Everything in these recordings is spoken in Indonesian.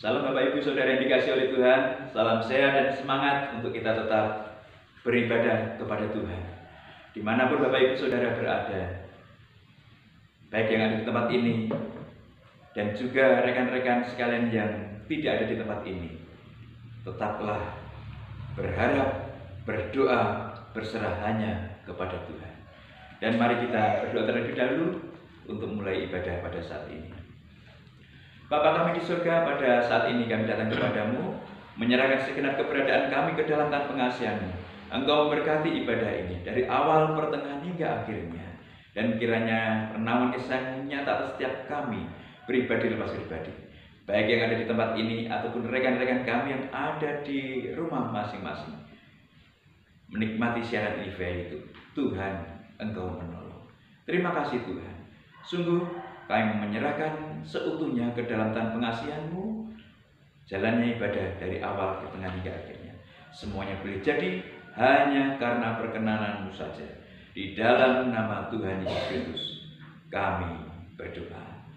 Salam Bapak Ibu Saudara yang dikasihi oleh Tuhan. Salam sehat dan semangat untuk kita tetap beribadah kepada Tuhan. Dimanapun Bapak Ibu Saudara berada, baik yang ada di tempat ini dan juga rekan-rekan sekalian yang tidak ada di tempat ini, tetaplah berharap, berdoa, berserah hanya kepada Tuhan. Dan mari kita berdoa terlebih dahulu untuk mulai ibadah pada saat ini. Bapa kami di surga, pada saat ini kami datang kepadamu, menyerahkan segenap keberadaan kami ke dalam tangan pengasihan-Mu. Engkau memberkati ibadah ini dari awal, pertengahan hingga akhirnya. Dan kiranya penamaan kasih-Mu nyata atas setiap kami pribadi lepas pribadi, baik yang ada di tempat ini ataupun rekan-rekan kami yang ada di rumah masing-masing, menikmati siaran TV itu. Tuhan, Engkau menolong. Terima kasih Tuhan. Sungguh kami menyerahkan seutuhnya ke dalam tangan pengasihan-Mu, jalannya ibadah dari awal, pertengahan hingga akhirnya. Semuanya boleh jadi hanya karena perkenanan-Mu saja. Di dalam nama Tuhan Yesus Kristus kami berdoa.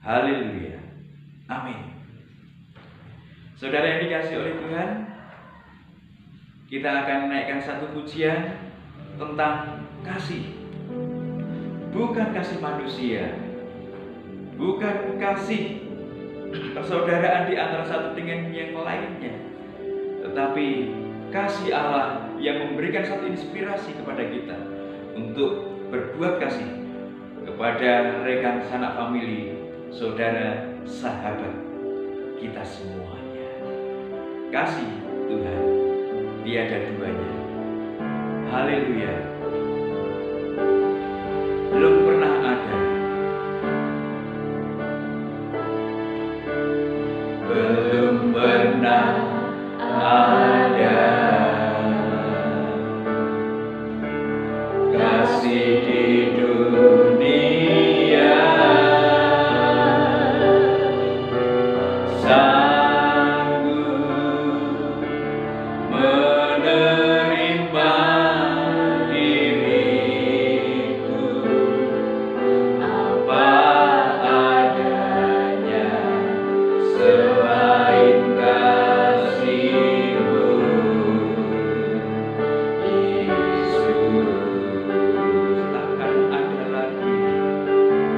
Haleluya. Amin. Saudara yang dikasihi oleh Tuhan, kita akan menaikkan satu pujian tentang kasih. Bukan kasih manusia, bukan kasih persaudaraan di antara satu dengan yang lainnya, tetapi kasih Allah yang memberikan satu inspirasi kepada kita untuk berbuat kasih kepada rekan sanak famili, saudara, sahabat kita semuanya. Kasih Tuhan tiada duanya. Haleluya. Belum pernah ada, belum pernah ada kasih di dunia sanggup menerima diriku apa adanya selain kasih-Mu, Yesus. Takkan ada lagi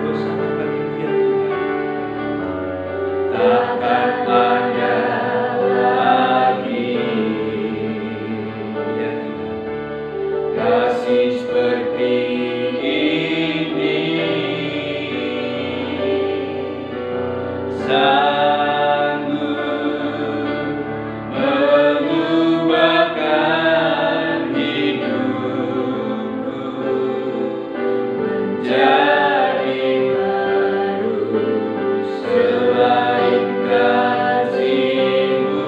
dosa bagimu ya Tuhan. Takkan ada lagi ya Tuhan kasih seperti ini, sanggup mengubahkan hidupku menjadi baru selain kasih-Mu,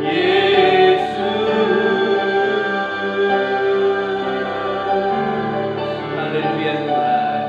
Yesus. Haleluya Tuhan.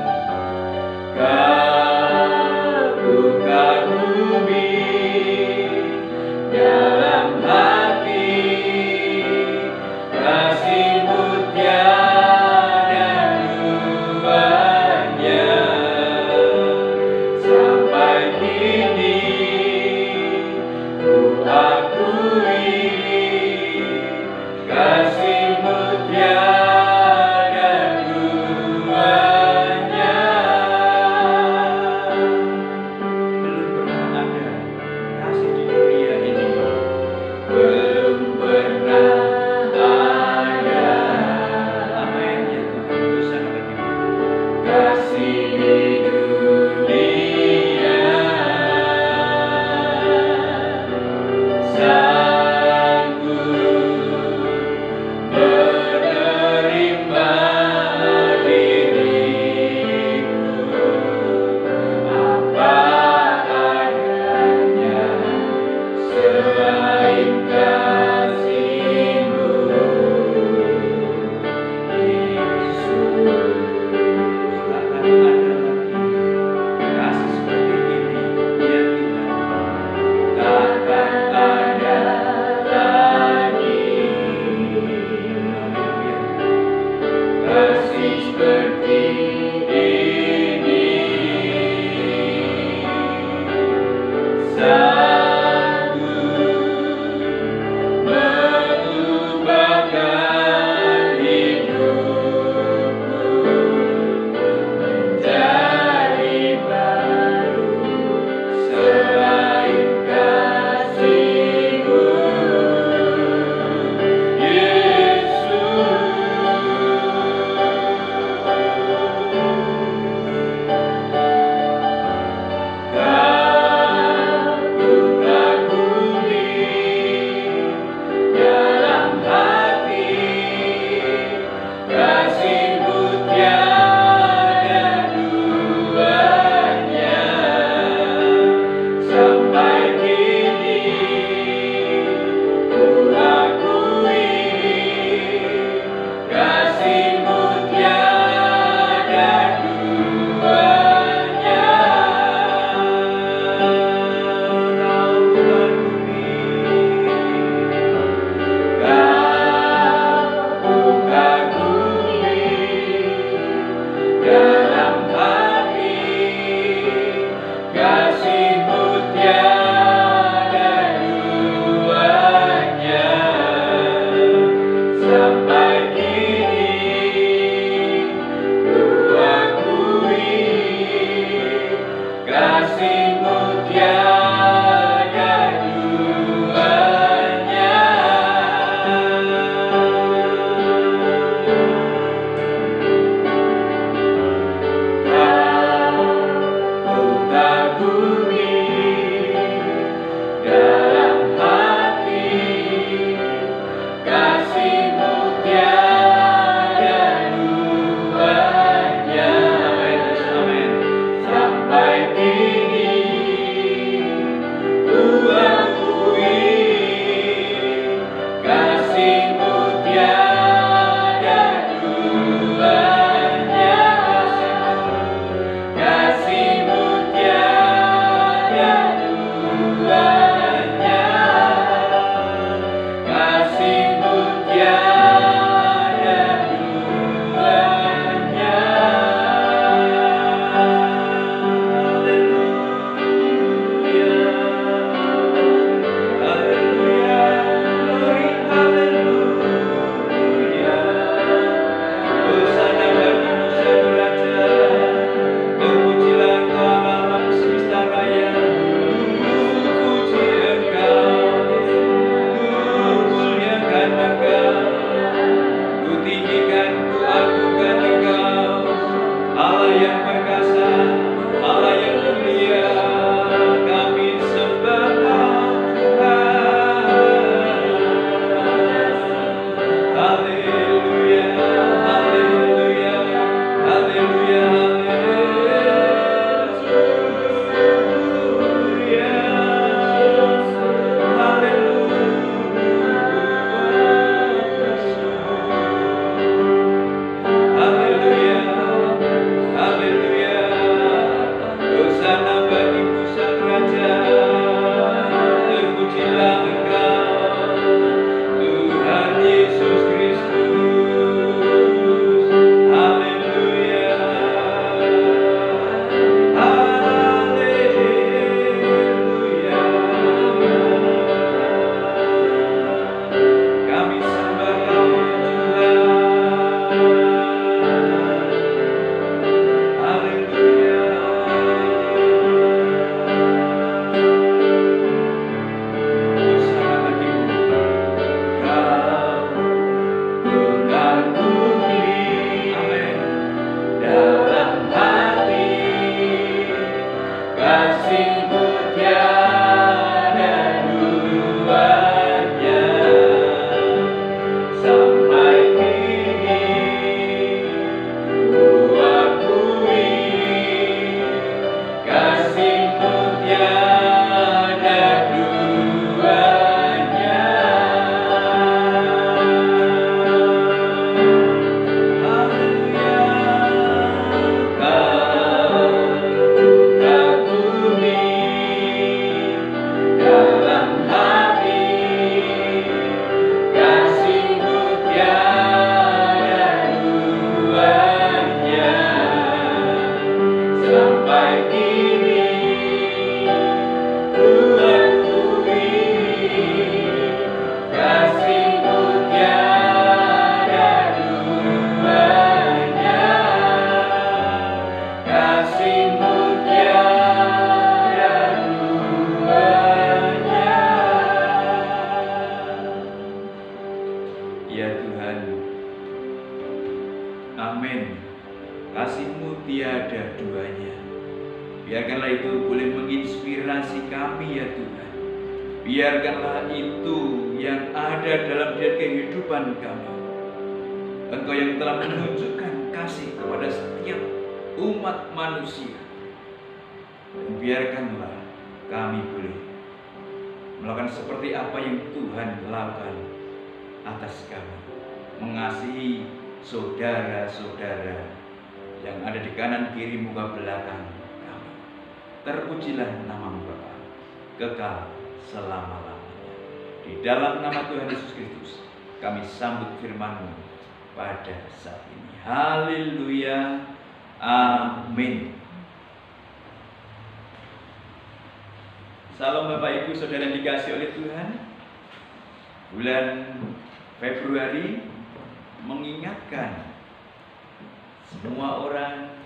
Amin. Kasih-Mu tiada duanya. Biarkanlah itu boleh menginspirasi kami ya Tuhan. Biarkanlah itu yang ada dalam kehidupan kami. Engkau yang telah menunjukkan kasih kepada setiap umat manusia. Dan biarkanlah kami boleh melakukan seperti apa yang Tuhan lakukan atas kami. Mengasihi saudara-saudara yang ada di kanan kiri muka belakang kami. Terpujilah nama-Mu Bapa, kekal selama-lamanya. Di dalam nama Tuhan Yesus Kristus kami sambut firman-Mu pada saat ini. Haleluya. Amin. Salam Bapak Ibu Saudara yang dikasihi oleh Tuhan. Bulan Februari mengingatkan semua orang,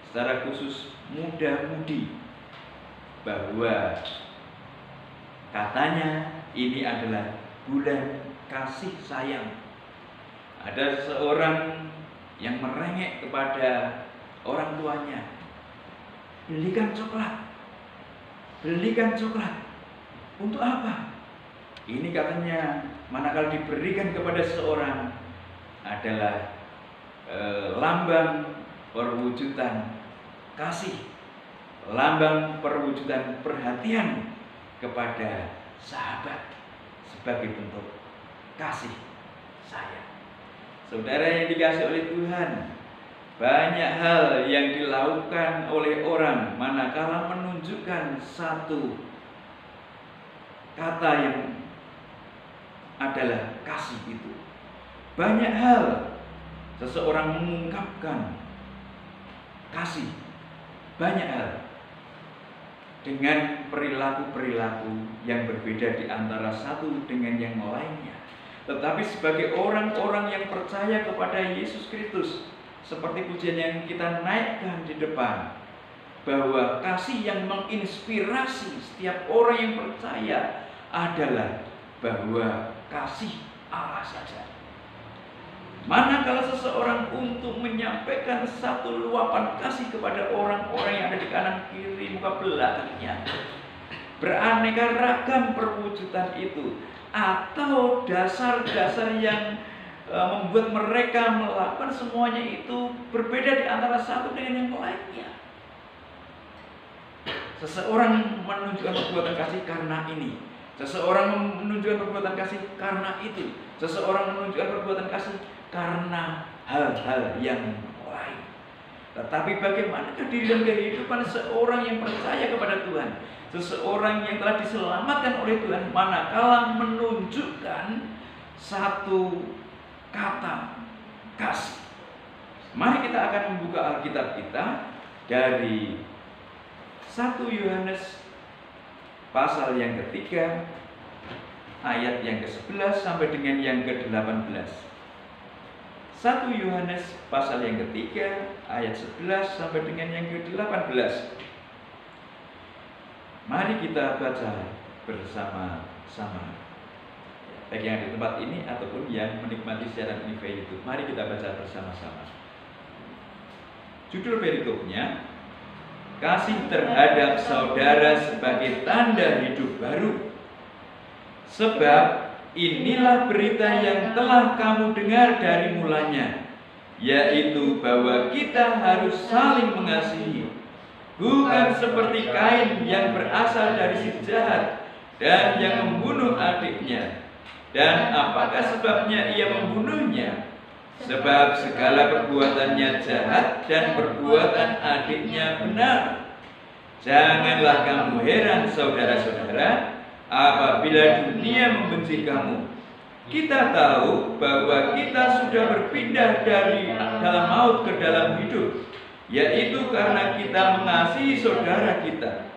secara khusus muda-mudi, bahwa katanya ini adalah bulan kasih sayang. Ada seorang yang merengek kepada orang tuanya, belikan coklat. belikan coklat. Untuk apa? Ini katanya manakala diberikan kepada seorang adalah lambang perwujudan kasih, lambang perwujudan perhatian kepada sahabat sebagai bentuk kasih sayang. Saudara yang dikasihi oleh Tuhan, banyak hal yang dilakukan oleh orang manakala menunjukkan satu kata yang adalah kasih itu. Banyak hal seseorang mengungkapkan kasih, banyak hal dengan perilaku-perilaku yang berbeda di antara satu dengan yang lainnya. Tetapi sebagai orang-orang yang percaya kepada Yesus Kristus, seperti pujian yang kita naikkan di depan, bahwa kasih yang menginspirasi setiap orang yang percaya adalah bahwa kasih Allah saja. Manakala seseorang untuk menyampaikan satu luapan kasih kepada orang-orang yang ada di kanan kiri muka belakangnya, beraneka ragam perwujudan itu, atau dasar-dasar yang membuat mereka melakukan semuanya itu berbeda di antara satu dengan yang lainnya. Seseorang menunjukkan perbuatan kasih karena ini, seseorang menunjukkan perbuatan kasih karena itu, seseorang menunjukkan perbuatan kasih karena hal-hal yang lain. Tetapi bagaimanakah diri dan kehidupan seorang yang percaya kepada Tuhan, seseorang yang telah diselamatkan oleh Tuhan, manakala menunjukkan satu kata kasih? Mari kita akan membuka Alkitab kita dari 1 Yohanes pasal yang ketiga, ayat yang ke-11 sampai dengan yang ke-18. 1 Yohanes pasal yang ketiga, ayat 11 sampai dengan yang ke-18. Mari kita baca bersama-sama. Baik yang di tempat ini ataupun yang menikmati siaran ini via YouTube. Mari kita baca bersama-sama. Judul perikopnya, kasih terhadap saudara sebagai tanda hidup baru. Sebab inilah berita yang telah kamu dengar dari mulanya, yaitu bahwa kita harus saling mengasihi. Bukan seperti Kain yang berasal dari si jahat dan yang membunuh adiknya. Dan apakah sebabnya ia membunuhnya? Sebab segala perbuatannya jahat dan perbuatan adiknya benar. Janganlah kamu heran, saudara-saudara, apabila dunia membenci kamu. Kita tahu bahwa kita sudah berpindah dari dalam maut ke dalam hidup, yaitu karena kita mengasihi saudara kita.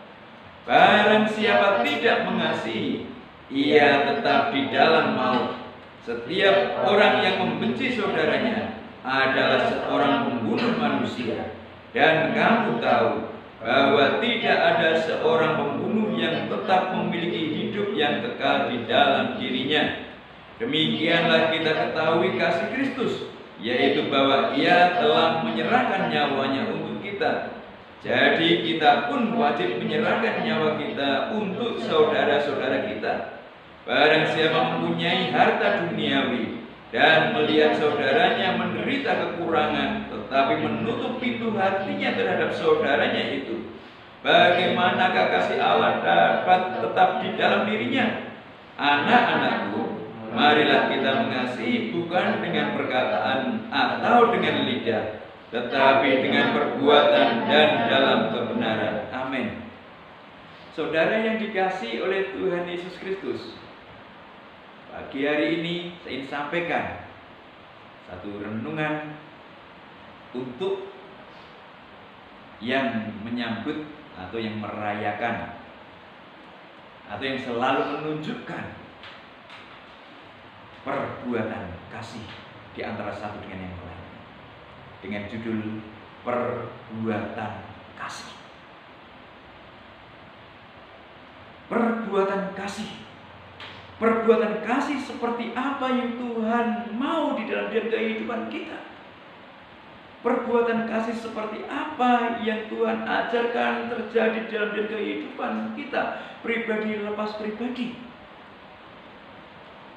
Barang siapa tidak mengasihi, ia tetap di dalam maut. Setiap orang yang membenci saudaranya adalah seorang pembunuh manusia. Dan kamu tahu bahwa tidak ada seorang pembunuh yang tetap memiliki hidup yang kekal di dalam dirinya. Demikianlah kita ketahui kasih Kristus, yaitu bahwa Ia telah menyerahkan nyawanya untuk kita. Jadi kita pun wajib menyerahkan nyawa kita untuk saudara-saudara kita. Barang siapa mempunyai harta duniawi dan melihat saudaranya menderita kekurangan, tetapi menutup pintu hatinya terhadap saudaranya itu, bagaimanakah kasih Allah dapat tetap di dalam dirinya? Anak-anakku, marilah kita mengasihi bukan dengan perkataan atau dengan lidah, tetapi dengan perbuatan dan dalam kebenaran. Amin. Saudara yang dikasihi oleh Tuhan Yesus Kristus, pagi hari ini saya ingin sampaikan satu renungan untuk yang menyambut atau yang merayakan atau yang selalu menunjukkan perbuatan kasih di antara satu dengan yang lain, dengan judul perbuatan kasih. Perbuatan kasih. Perbuatan kasih seperti apa yang Tuhan mau di dalam kehidupan kita. perbuatan kasih seperti apa yang Tuhan ajarkan terjadi dalam kehidupan kita pribadi lepas pribadi.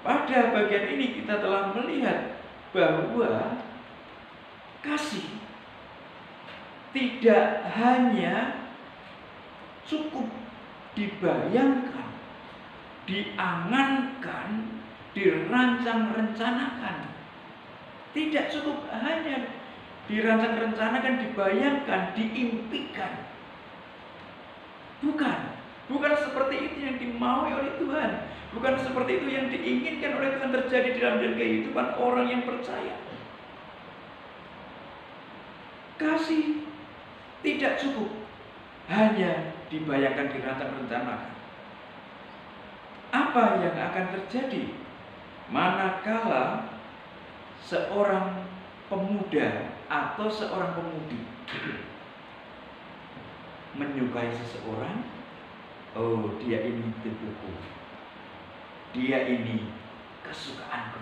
Pada bagian ini kita telah melihat bahwa kasih tidak hanya cukup dibayangkan, diangankan, dirancang-rencanakan. Tidak cukup hanya dirancang-rencanakan, dibayangkan, diimpikan. Bukan seperti itu yang dimaui oleh Tuhan. Bukan seperti itu yang diinginkan oleh Tuhan terjadi dalam kehidupan orang yang percaya. Kasih tidak cukup hanya dibayangkan, dirancang-rencanakan. Apa yang akan terjadi manakala seorang pemuda atau seorang pemudi menyukai seseorang? Oh, dia ini tipuku, dia ini kesukaanku,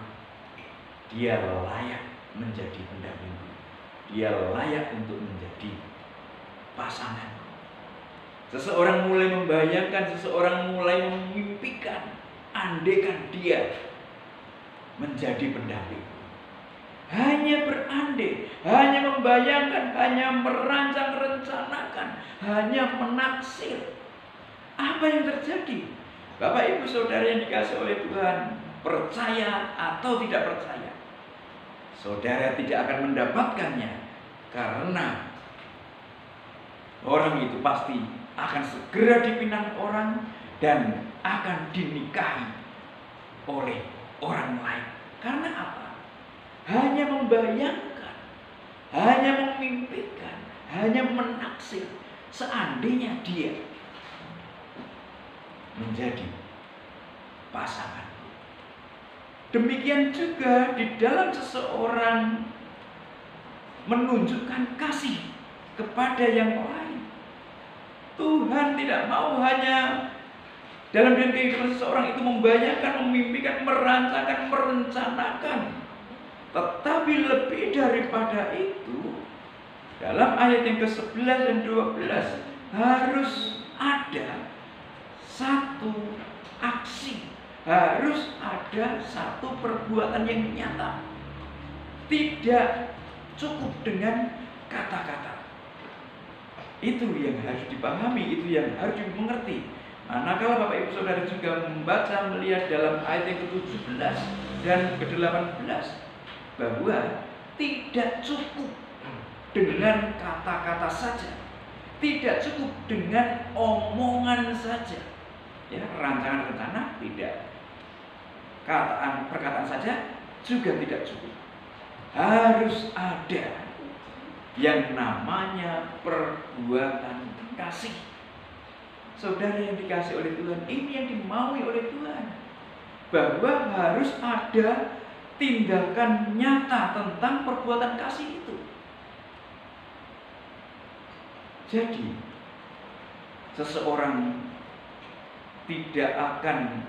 dia layak menjadi pendampingku, dia layak untuk menjadi pasanganku. Seseorang mulai membayangkan, seseorang mulai memimpikan, andaikan dia menjadi pendampingku. Hanya berandai, hanya membayangkan, hanya merancang-rencanakan, hanya menaksir. Apa yang terjadi? Bapak Ibu Saudara yang dikasihi oleh Tuhan, percaya atau tidak percaya, saudara tidak akan mendapatkannya, karena orang itu pasti akan segera dipinang orang dan akan dinikahi oleh orang lain. Karena apa? Hanya membayangkan, hanya memimpikan, hanya menaksir, seandainya dia menjadi pasangan. Demikian juga di dalam seseorang menunjukkan kasih kepada yang lain. Tuhan tidak mau hanya dalam kehidupan seseorang itu membayangkan, memimpikan, merancangkan, merencanakan. Tetapi lebih daripada itu, dalam ayat yang ke-11 dan 12 harus ada satu aksi, harus ada satu perbuatan yang nyata. Tidak cukup dengan kata-kata. Itu yang harus dipahami, itu yang harus dimengerti. Manakala Bapak Ibu Saudara juga membaca, melihat dalam ayat yang ke-17 dan ke-18 bahwa tidak cukup dengan kata-kata saja, tidak cukup dengan omongan saja. Ya, rancangan rencana tidak, perkataan saja juga tidak cukup. Harus ada yang namanya perbuatan kasih. Saudara yang dikasihi oleh Tuhan, ini yang dimaui oleh Tuhan, bahwa harus ada tindakan nyata tentang perbuatan kasih itu. Jadi seseorang tidak akan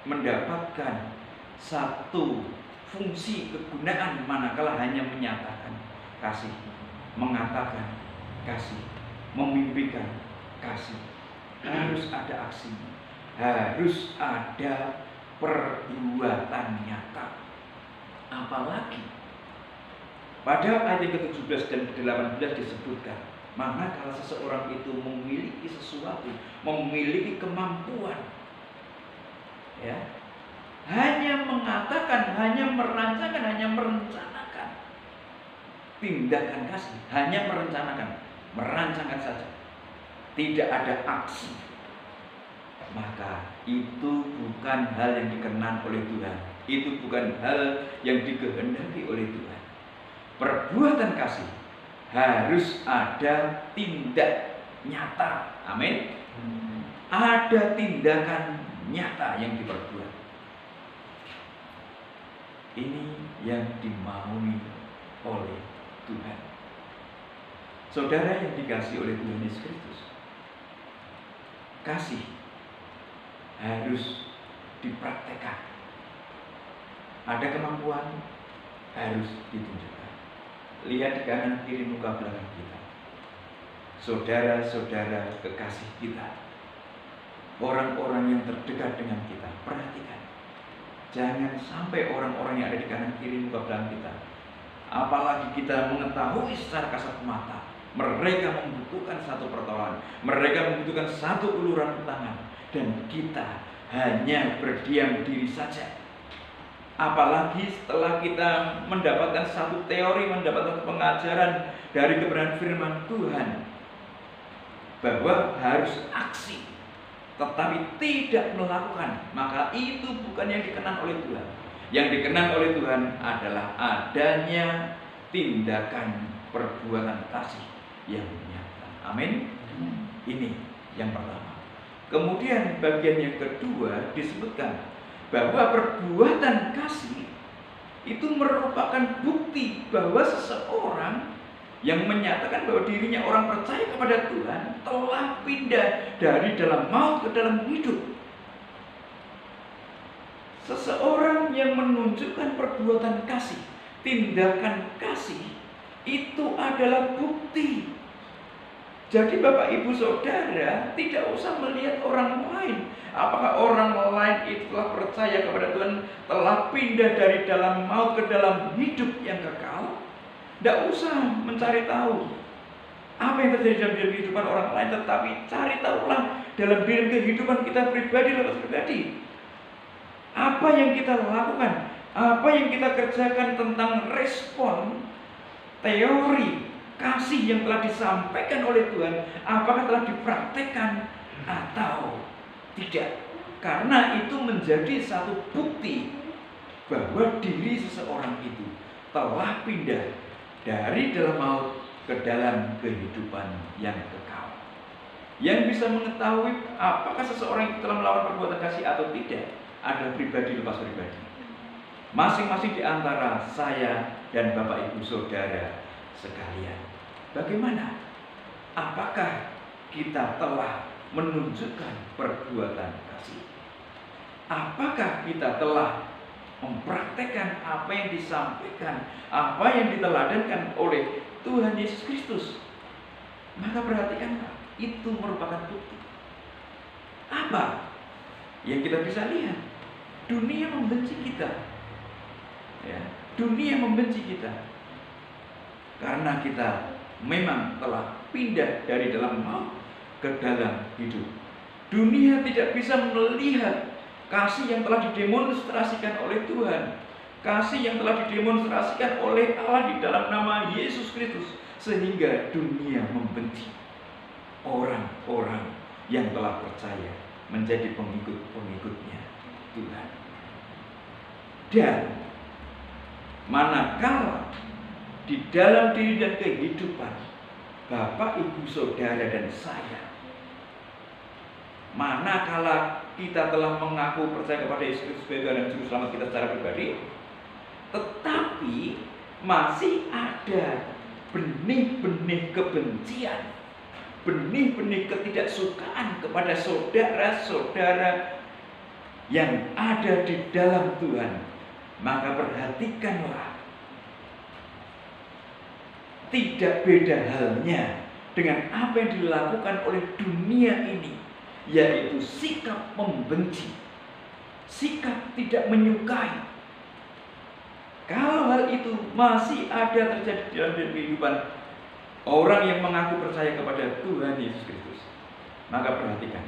mendapatkan satu fungsi kegunaan manakala hanya menyatakan kasih, mengatakan kasih, memimpikan kasih. Harus ada aksinya, harus ada perbuatan nyata. Apalagi pada ayat ke-17 dan ke-18 disebutkan, manakala seseorang itu memiliki sesuatu, memiliki kemampuan, ya, hanya mengatakan, hanya merancangkan, hanya merencanakan tindakan kasih, hanya merencanakan, merancangkan saja, tidak ada aksi, maka itu bukan hal yang dikenan oleh Tuhan. Itu bukan hal yang dikehendaki oleh Tuhan. Perbuatan kasih harus ada tindak nyata. Amin. Ada tindakan nyata yang diperbuat. Ini yang dimaui oleh Tuhan. Saudara yang dikasihi oleh Tuhan Yesus Kristus, kasih harus dipraktekkan. Ada kemampuan, harus ditunjukkan. lihat di kanan kiri muka belakang kita. Saudara-saudara kekasih kita, orang-orang yang terdekat dengan kita, perhatikan. Jangan sampai orang-orang yang ada di kanan kiri muka belakang kita, apalagi kita mengetahui secara kasat mata, mereka membutuhkan satu pertolongan, mereka membutuhkan satu uluran tangan, dan kita hanya berdiam diri saja. Apalagi setelah kita mendapatkan satu teori, mendapatkan pengajaran dari kebenaran firman Tuhan, bahwa harus aksi, tetapi tidak melakukan, maka itu bukan yang dikenan oleh Tuhan. Yang dikenan oleh Tuhan adalah adanya tindakan perbuatan kasih yang nyata. Amin. Ini yang pertama. Kemudian bagian yang kedua disebutkan bahwa perbuatan kasih itu merupakan bukti bahwa seseorang yang menyatakan bahwa dirinya orang percaya kepada Tuhan telah pindah dari dalam maut ke dalam hidup. Seseorang yang menunjukkan perbuatan kasih, tindakan kasih, itu adalah bukti. Jadi Bapak Ibu Saudara tidak usah melihat orang lain. Apakah orang lain itu telah percaya kepada Tuhan, telah pindah dari dalam maut ke dalam hidup yang kekal? Tidak usah mencari tahu apa yang terjadi dalam kehidupan orang lain, tetapi cari tahulah dalam diri kehidupan kita pribadi. Apa yang kita lakukan, apa yang kita kerjakan tentang respon teori kasih yang telah disampaikan oleh Tuhan, apakah telah dipraktekkan atau tidak. Karena itu menjadi satu bukti bahwa diri seseorang itu telah pindah dari dalam maut ke dalam kehidupan yang kekal. Yang bisa mengetahui apakah seseorang itu telah melakukan perbuatan kasih atau tidak adalah pribadi lepas pribadi. Masing-masing di antara saya dan Bapak Ibu Saudara sekalian. Bagaimana? Apakah kita telah menunjukkan perbuatan kasih? Apakah kita telah mempraktekkan apa yang disampaikan, apa yang diteladankan oleh Tuhan Yesus Kristus? Maka perhatikanlah, itu merupakan bukti. Apa yang kita bisa lihat? Dunia membenci kita, ya, dunia membenci kita karena kita memang telah pindah dari dalam maut ke dalam hidup. Dunia tidak bisa melihat kasih yang telah didemonstrasikan oleh Tuhan, kasih yang telah didemonstrasikan oleh Allah di dalam nama Yesus Kristus, sehingga dunia membenci orang-orang yang telah percaya menjadi pengikut-pengikutnya Tuhan. Dan manakala di dalam diri dan kehidupan Bapak, Ibu, Saudara dan saya, manakala kita telah mengaku percaya kepada Yesus Kristus sebagai Tuhan dan Juru Selamat kita secara pribadi, tetapi masih ada benih-benih kebencian, benih-benih ketidaksukaan kepada saudara-saudara yang ada di dalam Tuhan, maka perhatikanlah, tidak beda halnya dengan apa yang dilakukan oleh dunia ini, yaitu sikap membenci, sikap tidak menyukai. Kalau hal itu masih ada terjadi dalam kehidupan orang yang mengaku percaya kepada Tuhan Yesus Kristus, maka perhatikan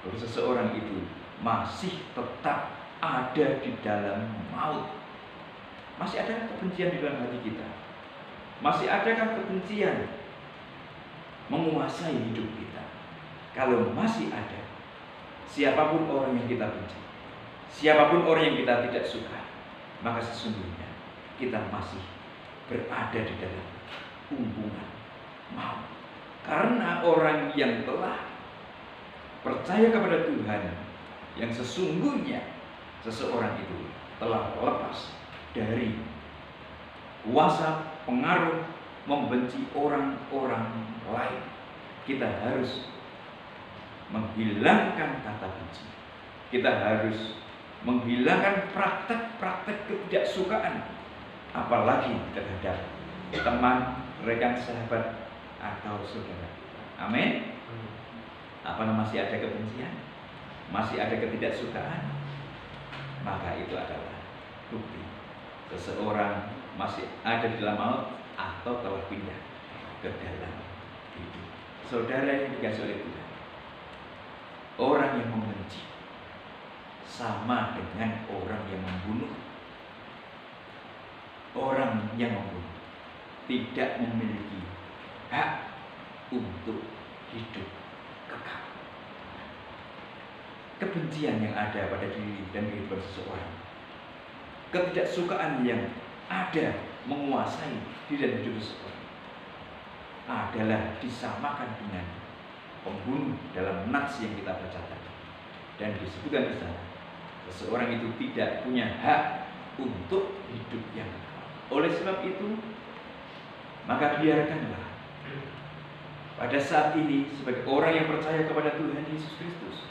bahwa seseorang itu masih tetap ada di dalam maut. Masih ada kebencian di dalam hati kita? Masih adakah kebencian menguasai hidup kita? Kalau masih ada, siapapun orang yang kita benci, siapapun orang yang kita tidak suka, maka sesungguhnya kita masih berada di dalam hubungan maut. Karena orang yang telah percaya kepada Tuhan, yang sesungguhnya seseorang itu telah lepas dari kuasa pengaruh membenci orang-orang lain. Kita harus menghilangkan kata benci. Kita harus menghilangkan praktek-praktek ketidaksukaan, apalagi terhadap teman, rekan, sahabat, atau saudara. Amin. Apakah masih ada kebencian? Masih ada ketidaksukaan? Maka itu adalah bukti seseorang masih ada di dalam maut atau telah pindah ke dalam hidup. Saudara yang dikasihi oleh Tuhan, orang yang membenci sama dengan orang yang membunuh. Orang yang membunuh tidak memiliki hak untuk hidup kekal. Kebencian yang ada pada diri dan kehidupan seseorang, ketidaksukaan yang ada menguasai diri dan hidup seseorang adalah disamakan dengan pembunuh dalam nats yang kita baca tadi. Dan disebutkan di sana, seseorang itu tidak punya hak untuk hidup yang kekal. Oleh sebab itu, maka biarkanlah pada saat ini sebagai orang yang percaya kepada Tuhan Yesus Kristus,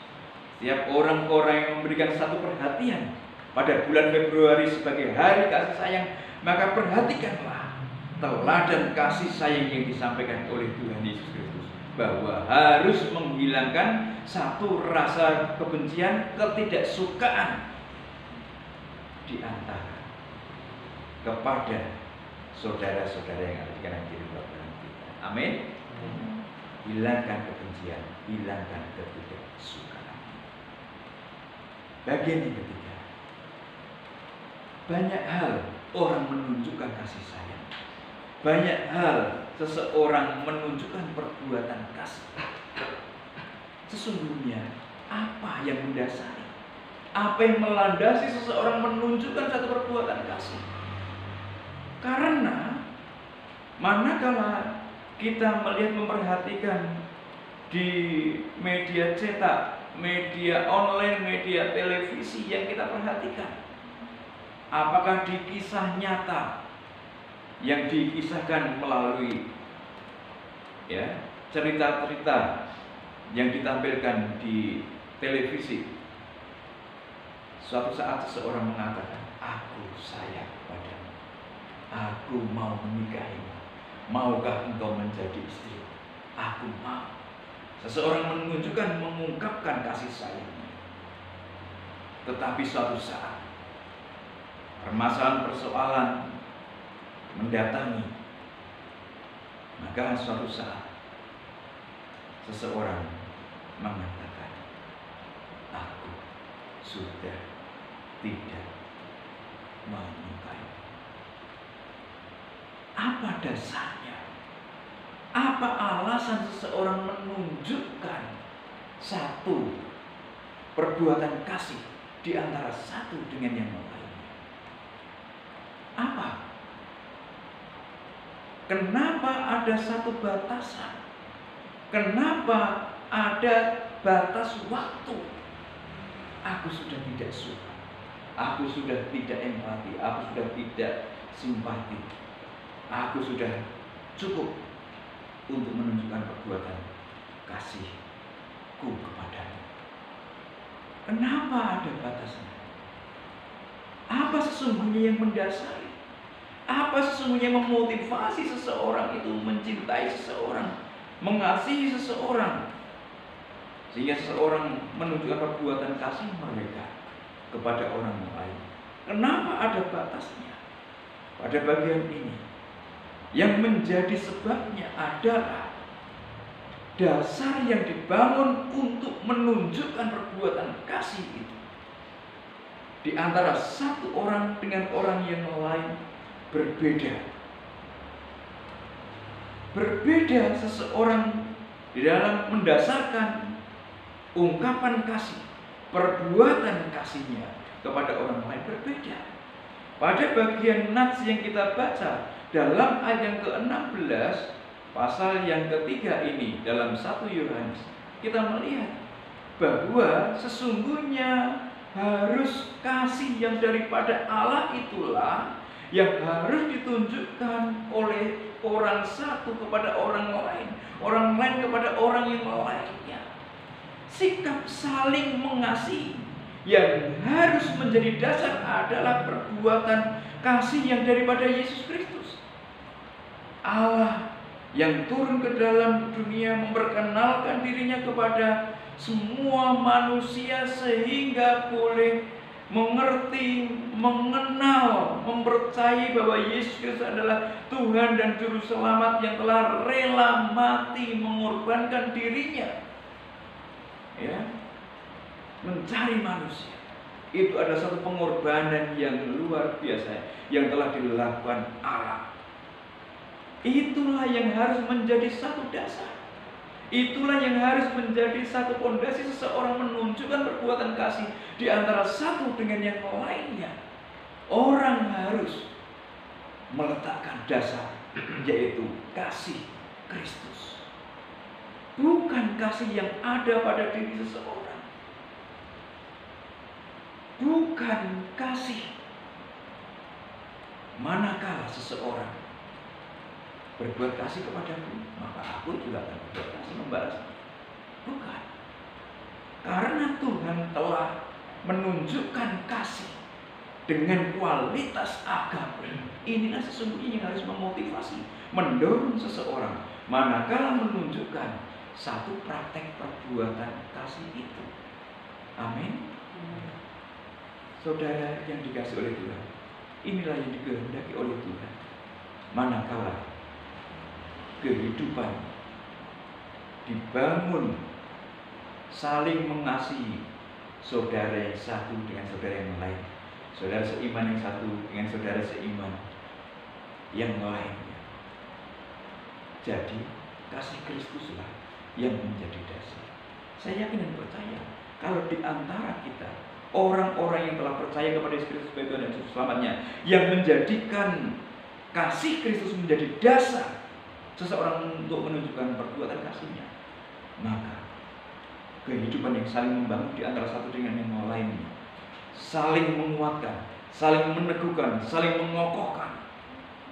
setiap orang-orang yang memberikan satu perhatian pada bulan Februari sebagai hari kasih sayang, maka perhatikanlah teladan kasih sayang yang disampaikan oleh Tuhan Yesus Kristus, bahwa harus menghilangkan satu rasa kebencian, ketidaksukaan di antara kepada saudara-saudara yang ada di kanan kiri belakang kita. Amin. Hilangkan kebencian, hilangkan ketidaksukaan. Bagian yang ketiga, banyak hal orang menunjukkan kasih sayang. Banyak hal seseorang menunjukkan perbuatan kasih. Sesungguhnya apa yang mendasari, apa yang melandasi seseorang menunjukkan satu perbuatan kasih? Karena manakala kita melihat, memperhatikan di media cetak, media online, media televisi yang kita perhatikan, apakah di kisah nyata yang dikisahkan melalui cerita-cerita yang ditampilkan di televisi, suatu saat seseorang mengatakan, aku sayang padamu, aku mau menikahimu, maukah engkau menjadi istri? Aku mau. Seseorang menunjukkan, mengungkapkan kasih sayangnya. Tetapi suatu saat persoalan mendatangi, maka suatu saat seseorang mengatakan, aku sudah tidak menyukai. Apa dasarnya? Apa alasan seseorang menunjukkan satu perbuatan kasih di antara satu dengan yang lainnya? Apa? Kenapa ada satu batasan? Kenapa ada batas waktu? Aku sudah tidak suka, aku sudah tidak empati, aku sudah tidak simpati, aku sudah cukup untuk menunjukkan perbuatan kasihku kepadamu. Kenapa ada batasnya? Apa sesungguhnya yang mendasari? Apa sesungguhnya yang memotivasi seseorang itu mencintai seseorang, mengasihi seseorang, sehingga seseorang menunjukkan perbuatan kasih mereka kepada orang lain? Kenapa ada batasnya? Pada bagian ini, yang menjadi sebabnya adalah dasar yang dibangun untuk menunjukkan perbuatan kasih itu di antara satu orang dengan orang yang lain berbeda. Berbeda seseorang di dalam mendasarkan ungkapan kasih, perbuatan kasihnya kepada orang lain berbeda. Pada bagian nats yang kita baca dalam ayat yang ke-16 pasal yang ketiga ini dalam 1 Yohanes, kita melihat bahwa sesungguhnya harus kasih yang daripada Allah itulah yang harus ditunjukkan oleh orang satu kepada orang lain kepada orang yang lainnya. Sikap saling mengasihi yang harus menjadi dasar adalah perbuatan kasih yang daripada Yesus Kristus. Allah yang turun ke dalam dunia memperkenalkan dirinya kepada semua manusia sehingga boleh mengerti, mengenal, mempercayai bahwa Yesus Kristus adalah Tuhan dan Juru Selamat yang telah rela mati mengorbankan dirinya, ya, mencari manusia. Itu adalah satu pengorbanan yang luar biasa yang telah dilakukan Allah. Itulah yang harus menjadi satu dasar. Itulah yang harus menjadi satu fondasi seseorang menunjukkan perbuatan kasih di antara satu dengan yang lainnya. Orang harus meletakkan dasar, yaitu kasih Kristus. Bukan kasih yang ada pada diri seseorang. Bukan kasih manakala seseorang berbuat kasih kepadaku, maka aku juga akan berbuat kasih membalas. Bukan. Karena Tuhan telah menunjukkan kasih dengan kualitas agape. Inilah sesungguhnya yang harus memotivasi, mendorong seseorang manakala menunjukkan satu praktek perbuatan kasih itu. Amin. Saudara yang dikasih oleh Tuhan, inilah yang dikehendaki oleh Tuhan. Manakala kehidupan dibangun saling mengasihi, saudara yang satu dengan saudara yang lain, saudara seiman yang satu dengan saudara seiman yang lainnya. Jadi kasih Kristuslah yang menjadi dasar. Saya yakin dan percaya kalau di antara kita orang-orang yang telah percaya kepada Yesus Kristus sebagai Tuhan dan Juru Selamatnya, yang menjadikan kasih Kristus menjadi dasar seseorang untuk menunjukkan perbuatan kasihnya, maka kehidupan yang saling membangun di antara satu dengan yang lainnya, saling menguatkan, saling meneguhkan, saling mengokohkan,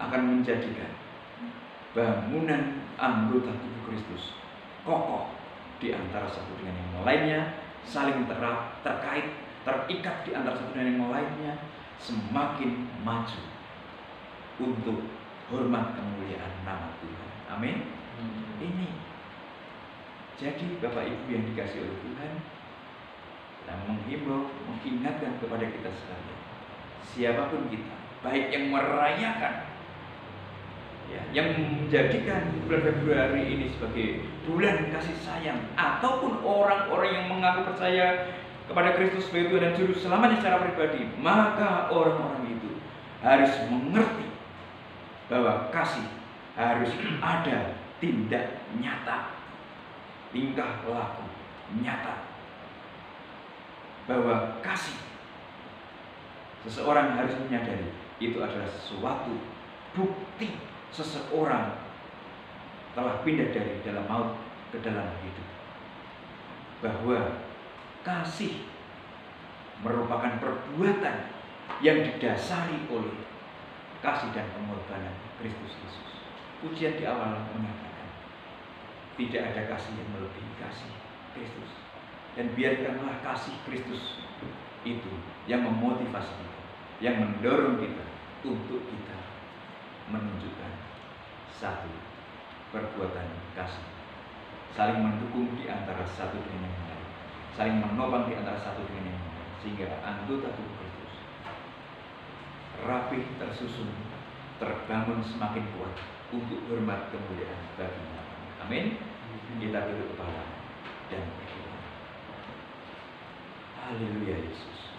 akan menjadikan bangunan anggota tubuh Kristus kokoh di antara satu dengan yang lainnya, saling terkait, terikat di antara satu dengan yang lainnya, semakin maju untuk hormat kemuliaan nama Tuhan. Amin. Ini jadi Bapak Ibu yang dikasih oleh Tuhan, dan menghimbau, mengingatkan kepada kita sekalian, siapapun kita, baik yang merayakan, ya, yang menjadikan bulan Februari ini sebagai bulan kasih sayang, ataupun orang-orang yang mengaku percaya kepada Kristus sebagai Tuhan dan Juru Selamatnya secara pribadi, maka orang-orang itu harus mengerti bahwa kasih harus ada tindak nyata, tingkah laku nyata, bahwa kasih seseorang harus menyadari itu adalah sesuatu bukti seseorang telah pindah dari dalam maut ke dalam hidup, bahwa kasih merupakan perbuatan yang didasari oleh kasih dan pengorbanan Kristus Yesus. Pujian di awal mengatakan tidak ada kasih yang melebihi kasih Kristus, dan biarkanlah kasih Kristus itu yang memotivasi kita, yang mendorong kita untuk kita menunjukkan satu perbuatan kasih, saling mendukung di antara satu dengan yang lain, saling menopang di antara satu dengan yang lain, sehingga anggota tubuh Kristus rapih, tersusun, terbangun semakin kuat untuk hormat kemuliaan bagi namanya. Amin. Kita tunduk kepala dan berdoa. Haleluya Yesus.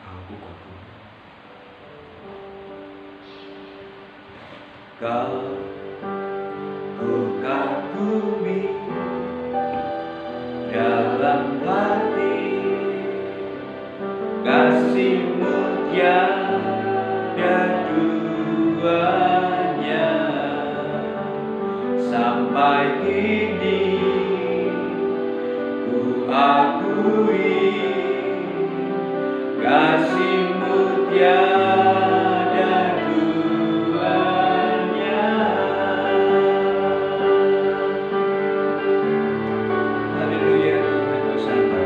Aku kagum. Kau ku kagumi dalam hati, kasih-Mu tiada duanya, sampai kini ku akui kasih-Mu tiada duanya. Haleluya Tuhan, bersama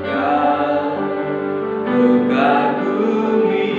Kau ku kagumi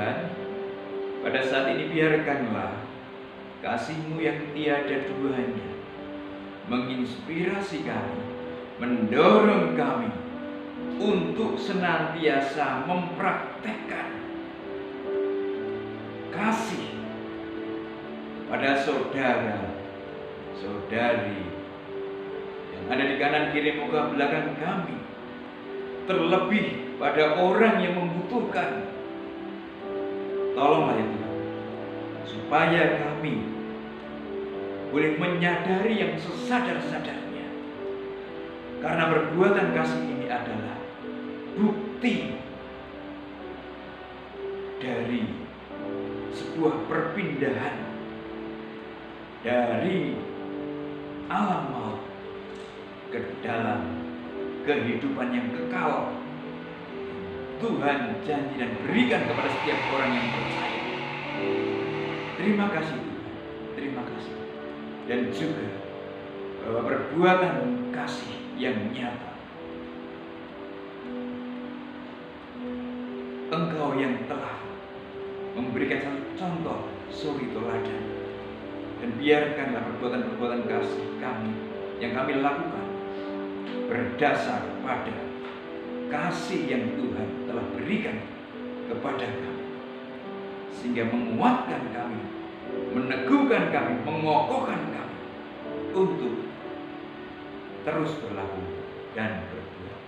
Tuhan, pada saat ini biarkanlah kasih-Mu yang tiada duanya menginspirasi kami, mendorong kami untuk senantiasa mempraktekkan kasih pada saudara, saudari yang ada di kanan kiri muka belakang kami, terlebih pada orang yang membutuhkan. Tolonglah ya Tuhan, supaya kami boleh menyadari yang sesadar-sadarnya, karena perbuatan kasih ini adalah bukti dari sebuah perpindahan dari alam maut ke dalam kehidupan yang kekal. Tuhan janji dan berikan kepada setiap orang yang percaya. Terima kasih Tuhan, terima kasih. Dan juga bahwa perbuatan kasih yang nyata, Engkau yang telah memberikan satu contoh, suri teladan. Dan biarkanlah perbuatan-perbuatan kasih kami yang kami lakukan berdasar pada kasih yang Tuhan telah berikan kepada kami, sehingga menguatkan kami, meneguhkan kami, mengokohkan kami untuk terus berlaku dan berbuat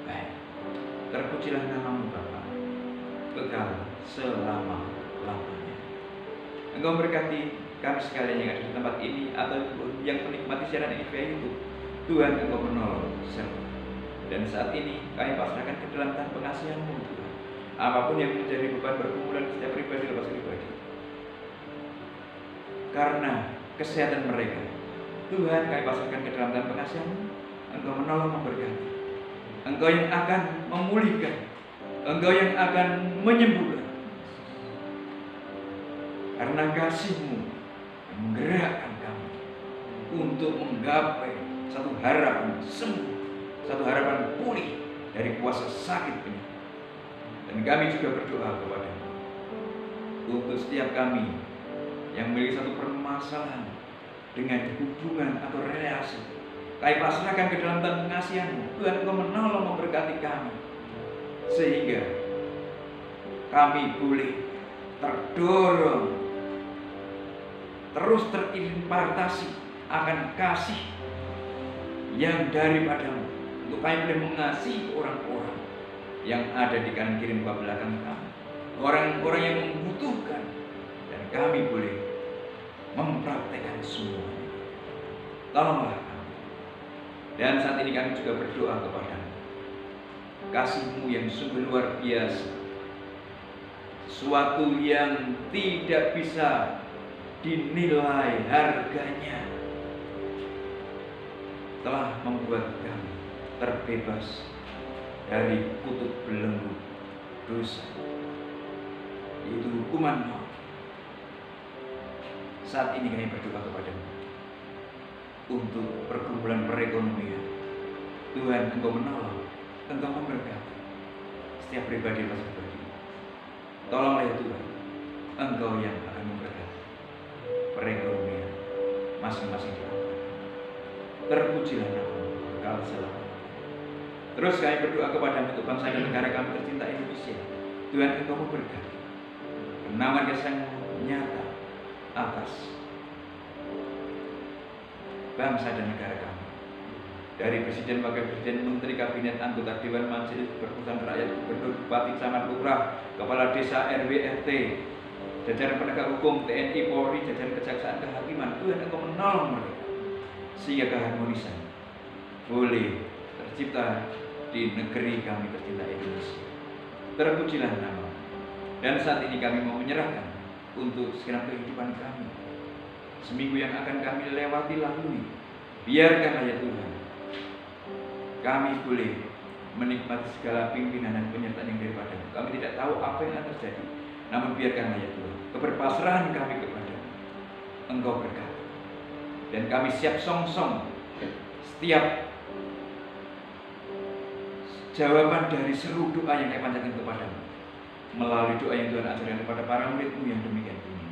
baik. Terpujilah nama-Mu Bapa, kekal selama-lamanya. Engkau berkati kami sekalian yang ada di tempat ini ataupun yang menikmati siaran ini via YouTube. Tuhan, Engkau menolong serta. Dan saat ini kami pasrahkan ke dalam tangan pengasihan-Mu Tuhan. Apapun yang menjadi beban pergumulan setiap pribadi lepas pribadi, karena kesehatan mereka, Tuhan, kami pasrahkan ke dalam tangan pengasihan-Mu. Engkau menolong, memberkati. Engkau yang akan memulihkan, Engkau yang akan menyembuhkan. Karena kasih-Mu menggerakkan kami untuk menggapai satu harapan sembuh, satu harapan pulih dari kuasa sakit penyakit. Dan kami juga berdoa kepada-Mu untuk setiap kami yang memiliki satu permasalahan dengan hubungan atau relasi, kami pasrahkan ke dalam tangan pengasihan-Mu. Tuhan, Engkau menolong, memberkati kami, sehingga kami boleh terdorong, terus terimpartasi akan kasih yang daripada-Mu, untuk kami boleh mengasihi orang-orang yang ada di kanan kiri muka belakang kami, orang-orang yang membutuhkan, dan kami boleh mempraktekkan semuanya. Tolonglah kami. Dan saat ini kami juga berdoa kepada-Mu, kasih-Mu yang sungguh luar biasa, suatu yang tidak bisa dinilai harganya, telah membuat kami terbebas dari kutuk belenggu dosa, yaitu hukuman maut. Saat ini kami berdoa kepada-Mu untuk pergumulan perekonomian. Tuhan, Engkau menolong, Engkau memberkati setiap pribadi lepas pribadi. Tolonglah ya Tuhan, Engkau yang akan memberkati perekonomian masing-masing di antara. Terpujilah nama-Mu kekal selama. Terus kami berdoa kepada-Mu untuk bangsa dan negara kami tercinta Indonesia. Tuhan, Engkau memberkati kenaman kasih-Mu nyata atas bangsa dan negara kami, dari Presiden, Wakil Presiden, Menteri, Kabinet, anggota Dewan, Majelis Permusyawaratan Rakyat, Gubernur, Bupati, Camat, Lurah, Kepala Desa, RW, RT, jajaran penegak hukum, TNI, Polri, jajaran kejaksaan, kehakiman. Tuhan, Engkau menolong mereka, sehingga keharmonisan boleh tercipta di negeri kami tercinta Indonesia. Terpujilah nama. Dan saat ini kami mau menyerahkan untuk segenap kehidupan kami, seminggu yang akan kami lewati lalui. Biarkanlah ya Tuhan, kami boleh menikmati segala pimpinan dan penyertaan yang daripada-Mu. Kami tidak tahu apa yang akan terjadi, namun biarkanlah ya Tuhan, keberpasrahan kami kepada-Mu, Engkau berkati. Dan kami siap song-song setiap jawaban dari seru doa yang kami panjatkan kepada-Mu. melalui doa yang Tuhan ajarkan kepada para murid-Mu yang demikian tinggi.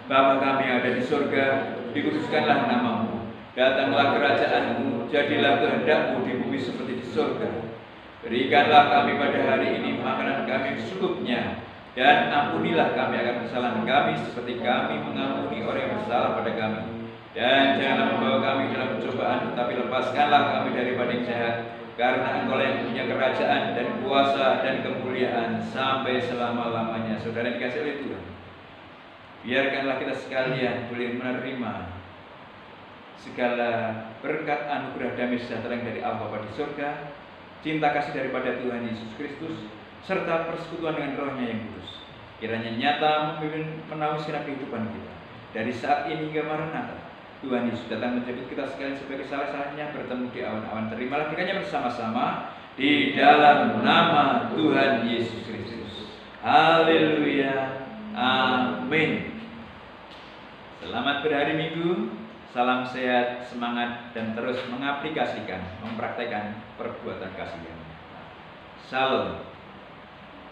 Bapa kami yang ada di surga, dikuduskanlah nama-Mu. Datanglah kerajaan-Mu, jadilah kehendak-Mu di bumi seperti di surga. Berikanlah kami pada hari ini makanan kami secukupnya, dan ampunilah kami akan kesalahan kami seperti kami mengampuni orang yang bersalah pada kami. Dan janganlah membawa kami dalam pencobaan, tetapi lepaskanlah kami daripada yang jahat. Karena Engkau yang punya kerajaan dan kuasa dan kemuliaan sampai selama-lamanya. Saudara yang dikasihi oleh Tuhan, biarkanlah kita sekalian boleh menerima segala berkat anugerah damai sejahtera yang dari Allah Bapa di surga, cinta kasih daripada Tuhan Yesus Kristus, serta persekutuan dengan Roh-Nya yang kudus. Kiranya nyata memimpin menaungi segenap kehidupan kita dari saat ini hingga Maranatha. Tuhan Yesus datang menjemput kita sekalian sebagai salah-salahnya bertemu di awan-awan. Terimalah kiranya bersama-sama di dalam nama Tuhan Yesus Kristus. Haleluya. Amin. Selamat berhari Minggu. Salam sehat, semangat, dan terus mengaplikasikan, mempraktekkan perbuatan kasih. Shalom.